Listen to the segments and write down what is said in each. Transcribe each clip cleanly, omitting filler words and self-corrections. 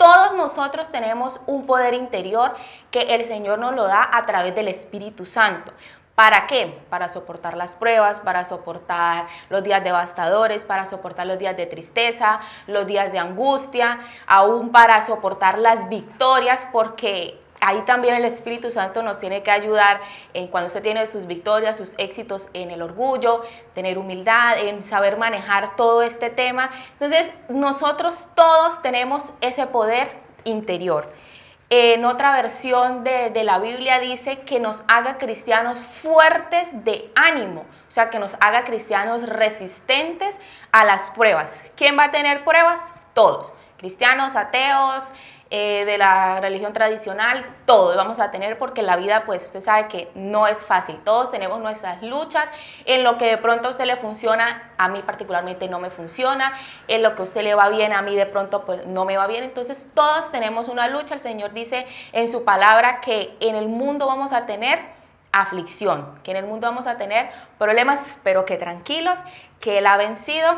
todos nosotros tenemos un poder interior que el Señor nos lo da a través del Espíritu Santo. ¿Para qué? Para soportar las pruebas, para soportar los días devastadores, para soportar los días de tristeza, los días de angustia, aún para soportar las victorias, porque ahí también el Espíritu Santo nos tiene que ayudar en cuando usted tiene sus victorias, sus éxitos en el orgullo, tener humildad, en saber manejar todo este tema. Entonces, nosotros todos tenemos ese poder interior. En otra versión de la Biblia dice que nos haga cristianos fuertes de ánimo, o sea, que nos haga cristianos resistentes a las pruebas. ¿Quién va a tener pruebas? Todos, cristianos, ateos, de la religión tradicional, todos vamos a tener, porque la vida, pues usted sabe que no es fácil, todos tenemos nuestras luchas, en lo que de pronto a usted le funciona, a mí particularmente no me funciona, en lo que a usted le va bien, a mí de pronto pues no me va bien, entonces todos tenemos una lucha. El Señor dice en su palabra que en el mundo vamos a tener aflicción, que en el mundo vamos a tener problemas, pero que tranquilos, que Él ha vencido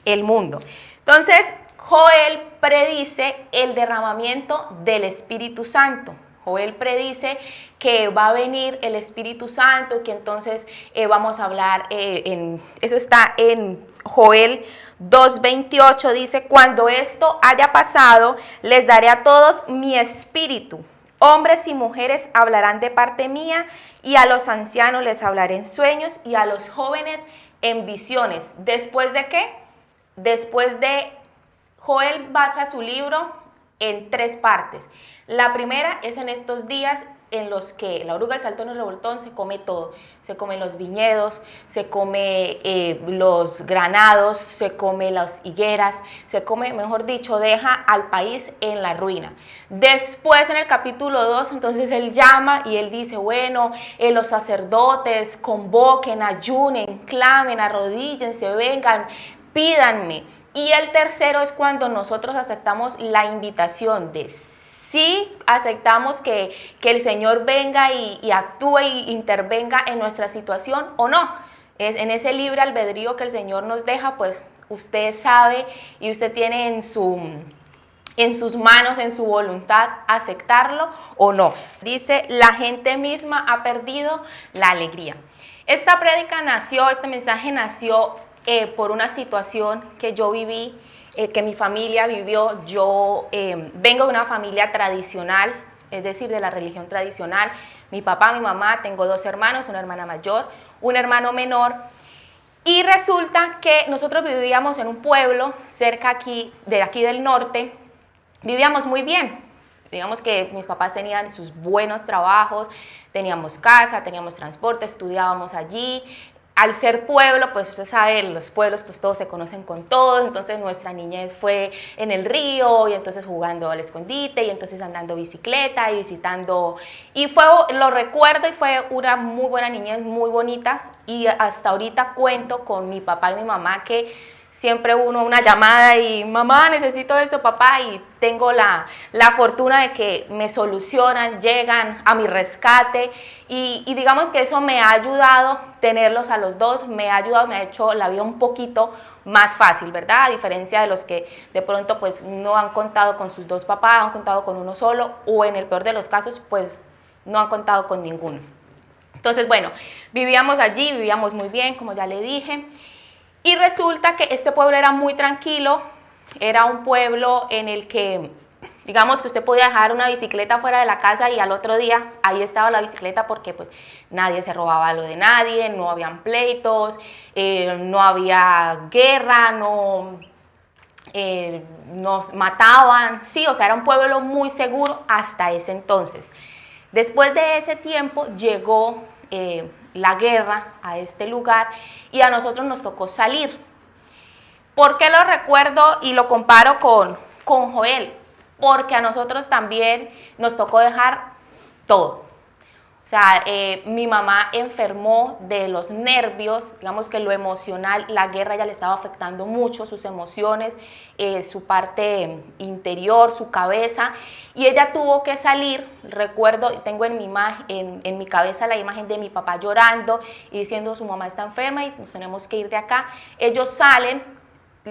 el mundo. Entonces, Joel predice el derramamiento del Espíritu Santo. Joel predice que va a venir el Espíritu Santo, que entonces vamos a hablar, eso está en Joel 2:28, dice: cuando esto haya pasado, les daré a todos mi espíritu. Hombres y mujeres hablarán de parte mía, y a los ancianos les hablaré en sueños, y a los jóvenes en visiones. ¿Después de qué? Después de Joel basa su libro en 3 partes. La primera es en estos días en los que la oruga, el saltón y el revoltón se come todo. Se comen los viñedos, se come los granados, se come las higueras, se come, mejor dicho, deja al país en la ruina. Después, en el capítulo 2, entonces él llama y él dice, bueno, los sacerdotes convoquen, ayunen, clamen, arrodíllense, vengan, pídanme. Y el tercero es cuando nosotros aceptamos la invitación de sí, aceptamos que el Señor venga y actúe y intervenga en nuestra situación o no. Es en ese libre albedrío que el Señor nos deja, pues usted sabe y usted tiene en sus manos, en su voluntad, aceptarlo o no. Dice, la gente misma ha perdido la alegría. Esta prédica nació, este mensaje nació por una situación que yo viví, que mi familia vivió. Yo vengo de una familia tradicional, es decir, de la religión tradicional. Mi papá, mi mamá, tengo 2 hermanos, una hermana mayor, un hermano menor. Y resulta que nosotros vivíamos en un pueblo cerca aquí del norte. Vivíamos muy bien. Digamos que mis papás tenían sus buenos trabajos, teníamos casa, teníamos transporte, estudiábamos allí. Al ser pueblo, pues usted sabe, los pueblos pues todos se conocen con todos, entonces nuestra niñez fue en el río y entonces jugando al escondite y entonces andando bicicleta y visitando, y lo recuerdo y fue una muy buena niñez, muy bonita, y hasta ahorita cuento con mi papá y mi mamá que siempre una llamada y mamá, necesito esto, papá, y tengo la fortuna de que me solucionan, llegan a mi rescate y digamos que eso me ha ayudado, tenerlos a los dos, me ha ayudado, me ha hecho la vida un poquito más fácil, ¿verdad? A diferencia de los que de pronto pues no han contado con sus 2 papás, han contado con uno solo o en el peor de los casos pues no han contado con ninguno. Entonces, bueno, vivíamos allí, vivíamos muy bien, como ya le dije. Y resulta que este pueblo era muy tranquilo, era un pueblo en el que, digamos que usted podía dejar una bicicleta fuera de la casa y al otro día ahí estaba la bicicleta porque pues nadie se robaba lo de nadie, no habían pleitos, no había guerra, nos mataban, sí, o sea, era un pueblo muy seguro hasta ese entonces. Después de ese tiempo llegó la guerra a este lugar y a nosotros nos tocó salir. ¿Por qué lo recuerdo y lo comparo con Joel? Porque a nosotros también nos tocó dejar todo. O sea, mi mamá enfermó de los nervios, digamos que lo emocional, la guerra ya le estaba afectando mucho, sus emociones, su parte interior, su cabeza, y ella tuvo que salir. Recuerdo, tengo en mi cabeza la imagen de mi papá llorando y diciendo, su mamá está enferma y nos tenemos que ir de acá. Ellos salen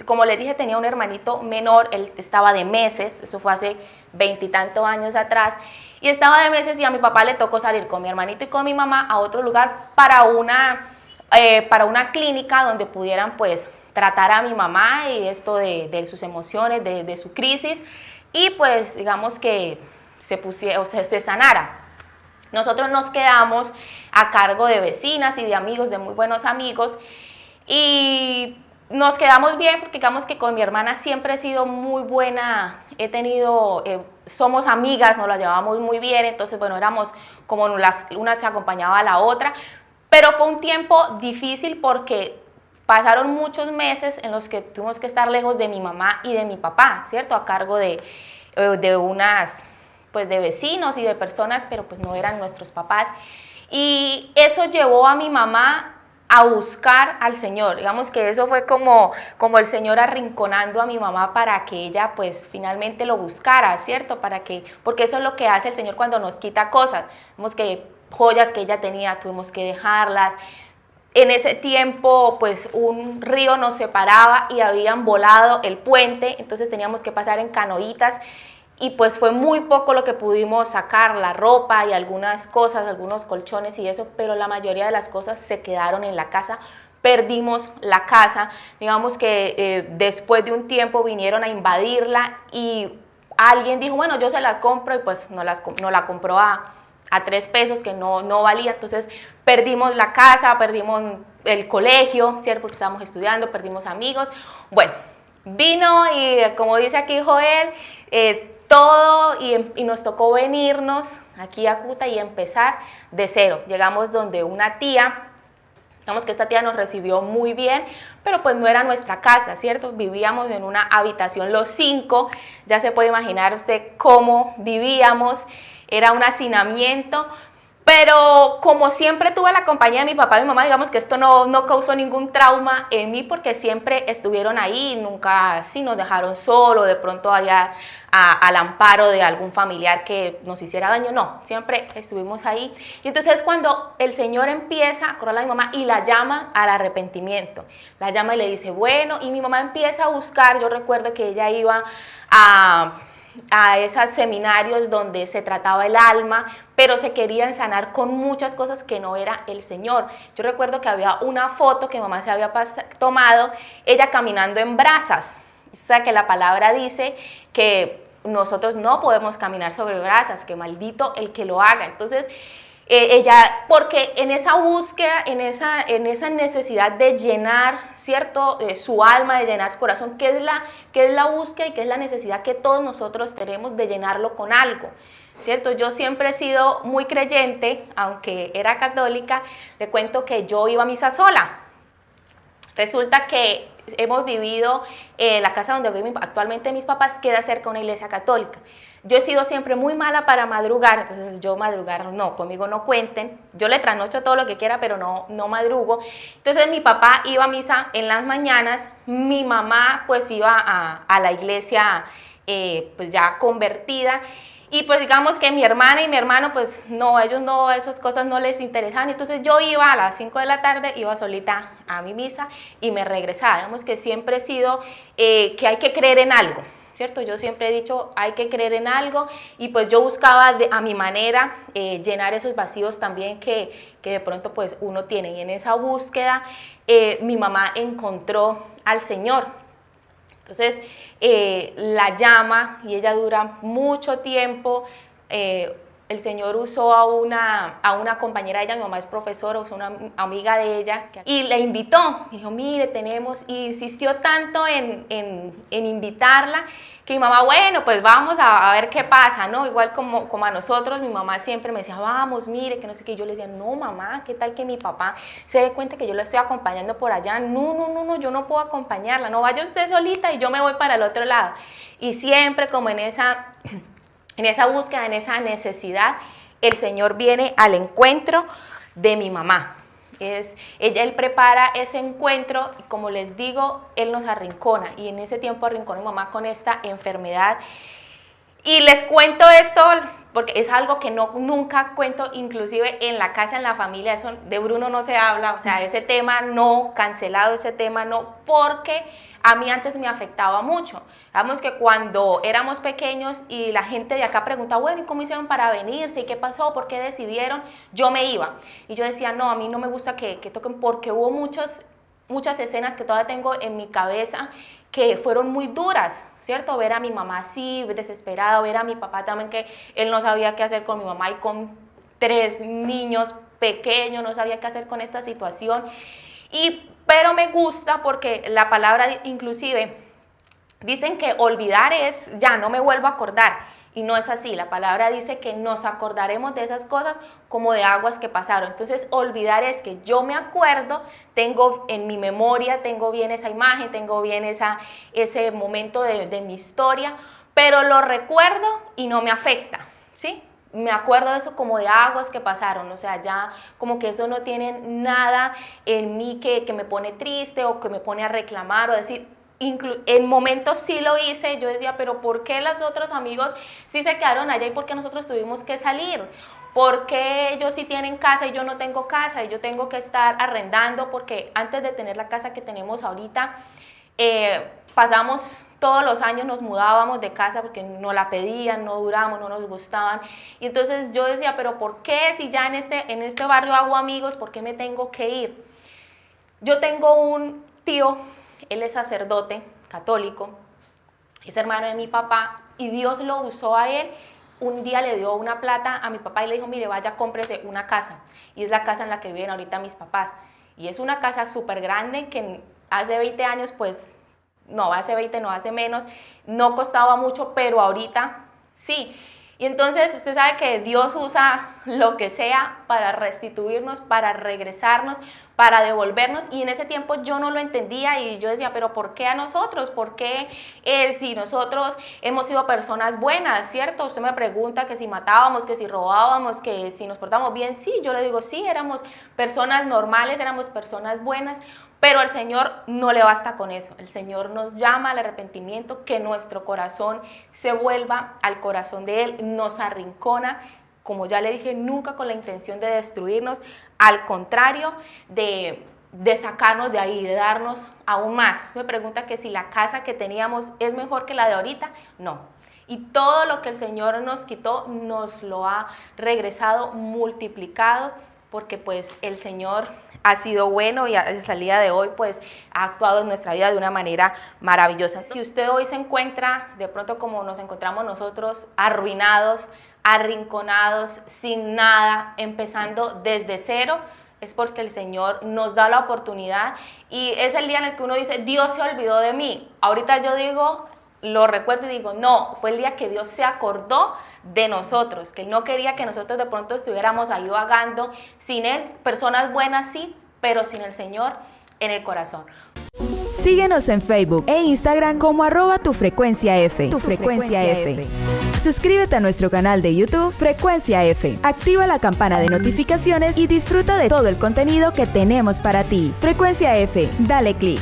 como les dije, tenía un hermanito menor, él estaba de meses, eso fue hace 20 y tantos años atrás, y estaba de meses y a mi papá le tocó salir con mi hermanito y con mi mamá a otro lugar para una clínica donde pudieran pues tratar a mi mamá y esto de sus emociones, de su crisis, y pues digamos que se sanara. Nosotros nos quedamos a cargo de vecinas y de amigos, de muy buenos amigos, y nos quedamos bien porque digamos que con mi hermana siempre he sido muy buena, somos amigas, nos la llevamos muy bien, entonces bueno, éramos como una se acompañaba a la otra, pero fue un tiempo difícil porque pasaron muchos meses en los que tuvimos que estar lejos de mi mamá y de mi papá, ¿cierto? A cargo de unas, pues de vecinos y de personas, pero pues no eran nuestros papás. Y eso llevó a mi mamá a buscar al Señor. Digamos que eso fue como el Señor arrinconando a mi mamá para que ella pues finalmente lo buscara, ¿cierto? Porque eso es lo que hace el Señor cuando nos quita cosas. Vemos que joyas que ella tenía tuvimos que dejarlas. En ese tiempo, pues un río nos separaba y habían volado el puente, entonces teníamos que pasar en canoitas y pues fue muy poco lo que pudimos sacar, la ropa y algunas cosas, algunos colchones y eso, pero la mayoría de las cosas se quedaron en la casa. Perdimos la casa, digamos que después de un tiempo vinieron a invadirla y alguien dijo, bueno, yo se las compro y pues no la compró a 3 pesos que no valía, entonces perdimos la casa, perdimos el colegio, ¿cierto? Porque estábamos estudiando, perdimos amigos. Bueno, vino y como dice aquí Joel, todo y nos tocó venirnos aquí a Cuta y empezar de cero. Llegamos donde una tía, digamos que esta tía nos recibió muy bien, pero pues no era nuestra casa, ¿cierto? Vivíamos en una habitación los 5, ya se puede imaginar usted cómo vivíamos, era un hacinamiento, pero como siempre tuve la compañía de mi papá y mi mamá, digamos que esto no causó ningún trauma en mí porque siempre estuvieron ahí, nunca sí nos dejaron solo, de pronto allá al amparo de algún familiar que nos hiciera daño, no, siempre estuvimos ahí. Y entonces cuando el Señor empieza a correr a mi mamá y la llama al arrepentimiento, la llama y le dice, bueno, y mi mamá empieza a buscar, yo recuerdo que ella iba a esos seminarios donde se trataba el alma, pero se querían sanar con muchas cosas que no era el Señor. Yo recuerdo que había una foto que mamá se había tomado, ella caminando en brasas, o sea que la palabra dice que nosotros no podemos caminar sobre brasas, que maldito el que lo haga. Entonces, ella, porque en esa búsqueda, en esa necesidad de llenar, ¿cierto? Su alma, de llenar su corazón, ¿qué es la búsqueda y qué es la necesidad que todos nosotros tenemos de llenarlo con algo? ¿Cierto? Yo siempre he sido muy creyente, aunque era católica, le cuento que yo iba a misa sola. Resulta que hemos vivido, la casa donde viven actualmente mis papás queda cerca de una iglesia católica. Yo he sido siempre muy mala para madrugar, entonces yo madrugar no, conmigo no cuenten. Yo le trasnocho todo lo que quiera, pero no madrugo. Entonces mi papá iba a misa en las mañanas, mi mamá pues iba a la iglesia pues ya convertida. Y pues digamos que mi hermana y mi hermano, pues no, ellos no, esas cosas no les interesaban. Entonces yo iba a las 5 de la tarde, iba solita a mi misa y me regresaba. Digamos que siempre he sido que hay que creer en algo, ¿cierto? Yo siempre he dicho, hay que creer en algo y pues yo buscaba a mi manera llenar esos vacíos también que de pronto pues uno tiene. Y en esa búsqueda mi mamá encontró al Señor. Entonces, la llama y ella dura mucho tiempo. El Señor usó a una compañera de ella, mi mamá es profesora, usó una amiga de ella y la invitó. Dijo, mire, tenemos, y insistió tanto en invitarla que mi mamá, bueno, pues vamos a ver qué pasa, ¿no? Igual como a nosotros, mi mamá siempre me decía, vamos, mire, que no sé qué. Yo le decía, no, mamá, ¿qué tal que mi papá se dé cuenta que yo la estoy acompañando por allá? No, yo no puedo acompañarla, no vaya usted solita y yo me voy para el otro lado. Y siempre como en esa búsqueda, en esa necesidad, el Señor viene al encuentro de mi mamá. Él prepara ese encuentro y como les digo, Él nos arrincona y en ese tiempo arrinconó a mi mamá con esta enfermedad Y les cuento esto porque es algo que nunca cuento, inclusive en la casa, en la familia, eso de Bruno no se habla, o sea, ese tema no, cancelado ese tema no, porque a mí antes me afectaba mucho. Digamos que cuando éramos pequeños y la gente de acá preguntaba, bueno, ¿y cómo hicieron para venirse? ¿Y qué pasó? ¿Por qué decidieron? Yo me iba. Y yo decía, no, a mí no me gusta que toquen, porque hubo muchas escenas que todavía tengo en mi cabeza que fueron muy duras, ¿cierto? Ver a mi mamá así, desesperada, ver a mi papá también que él no sabía qué hacer con mi mamá y con 3 niños pequeños, no sabía qué hacer con esta situación. Pero me gusta porque la palabra inclusive dicen que olvidar es ya, no me vuelvo a acordar. Y no es así, la palabra dice que nos acordaremos de esas cosas como de aguas que pasaron. Entonces, olvidar es que yo me acuerdo, tengo en mi memoria, tengo bien esa imagen, tengo bien ese momento de mi historia, pero lo recuerdo y no me afecta, ¿sí? Me acuerdo de eso como de aguas que pasaron, o sea, ya como que eso no tiene nada en mí que me pone triste o que me pone a reclamar o a decir, en momentos sí lo hice, yo decía, pero ¿por qué los otros amigos sí se quedaron allá y por qué nosotros tuvimos que salir? ¿Por qué ellos sí tienen casa y yo no tengo casa y yo tengo que estar arrendando? Porque antes de tener la casa que tenemos ahorita, pasamos todos los años, nos mudábamos de casa porque no la pedían, no duramos, no nos gustaban. Y entonces yo decía, pero ¿por qué si ya en este barrio hago amigos, por qué me tengo que ir? Yo tengo un tío, él es sacerdote católico, es hermano de mi papá y Dios lo usó a él. Un día le dio una plata a mi papá y le dijo, mire, vaya, cómprese una casa. Y es la casa en la que viven ahorita mis papás. Y es una casa súper grande que hace 20 años, pues, no, hace 20, no, hace menos, no costaba mucho, pero ahorita sí. Y entonces usted sabe que Dios usa lo que sea para restituirnos, para regresarnos, para devolvernos, y en ese tiempo yo no lo entendía y yo decía, pero ¿por qué a nosotros? ¿Por qué si nosotros hemos sido personas buenas, cierto? Usted me pregunta que si matábamos, que si robábamos, que si nos portábamos bien, sí, yo le digo, sí, éramos personas normales, éramos personas buenas, pero al Señor no le basta con eso. El Señor nos llama al arrepentimiento, que nuestro corazón se vuelva al corazón de Él, nos arrincona, como ya le dije, nunca con la intención de destruirnos, al contrario, de sacarnos de ahí, de darnos aún más. Me pregunta que si la casa que teníamos es mejor que la de ahorita, no. Y todo lo que el Señor nos quitó, nos lo ha regresado multiplicado, porque pues el Señor ha sido bueno y hasta el día de hoy pues ha actuado en nuestra vida de una manera maravillosa. Si usted hoy se encuentra de pronto como nos encontramos nosotros, arruinados, arrinconados, sin nada, empezando desde cero, es porque el Señor nos da la oportunidad y es el día en el que uno dice, Dios se olvidó de mí. Ahorita yo digo, lo recuerdo y digo, no, fue el día que Dios se acordó de nosotros, que no quería que nosotros de pronto estuviéramos ahí vagando sin Él, personas buenas sí, pero sin el Señor en el corazón. Síguenos en Facebook e Instagram como @tufrecuenciaF. Tu Frecuencia F. Suscríbete a nuestro canal de YouTube Frecuencia F. Activa la campana de notificaciones y disfruta de todo el contenido que tenemos para ti. Frecuencia F, dale clic.